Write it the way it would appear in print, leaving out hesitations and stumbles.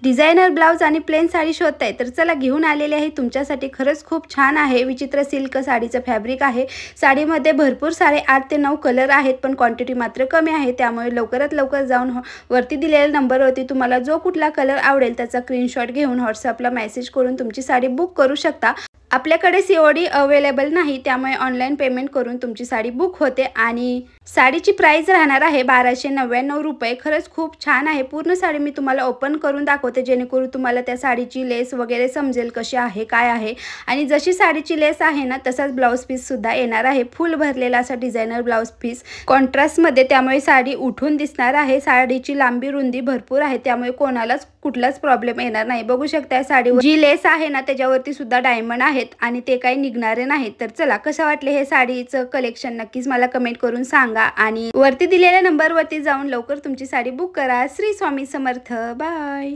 Designer blouse आणि plain sari शोधताय तर चला घेऊन आलेले आहे तुमच्यासाठी। खरंच खूप छान आहे, विचित्र सिल्क साडीचं फॅब्रिक आहे। साडीमध्ये भरपूर सारे 8 ते 9 कलर आहेत, पण क्वांटिटी मात्र कमी आहे। त्यामुळे लवकरात लवकर जाऊन वरती दिलेल्या नंबरवरती तुम्हाला जो कुठला कलर आवडेल त्याचा स्क्रीनशॉट घेऊन व्हॉट्सअपला मेसेज करून तुमची साडी बुक करू शकता। आपल्याकडे COD अवेलेबल नाही, त्यामुळे ऑनलाईन पेमेंट करून तुमची साडी बुक होते आणि साडीची प्राइस राहणार आहे 1299 रुपये। खरंच खूप छान आहे। पूर्ण साडी मी तुम्हाला ओपन करून दाखवते जेणेकरून तुम्हाला त्या साडीची लेस वगैरे समजेल कशी आहे काय आहे। आणि जशी साडीची लेस आहे ना तसाच ब्लाउज पीस सुद्धा येणार आहे, फुल भरलेला असा डिझायनर ब्लाउज पीस कॉन्ट्रास्ट मध्ये, त्यामुळे साडी उठून दिसणार आहे। साडीची लांबी रुंदी भरपूर आहे, त्यामुळे कोणालाच कुठलाच प्रॉब्लेम येणार नाही। बघू शकता साडीवर जी लेस आहे ना त्याच्यावरती सुद्धा डायमंड आहेत आणि ते काही निघणारे नाहीत। तर चला कसं वाटले हे साडीचं कलेक्शन नक्कीच मला कमेंट करून सांगा आणि वरती दिलेल्या नंबरवरती जाऊन लवकर तुमची साडी बुक करा। श्री स्वामी समर्थ। बाय।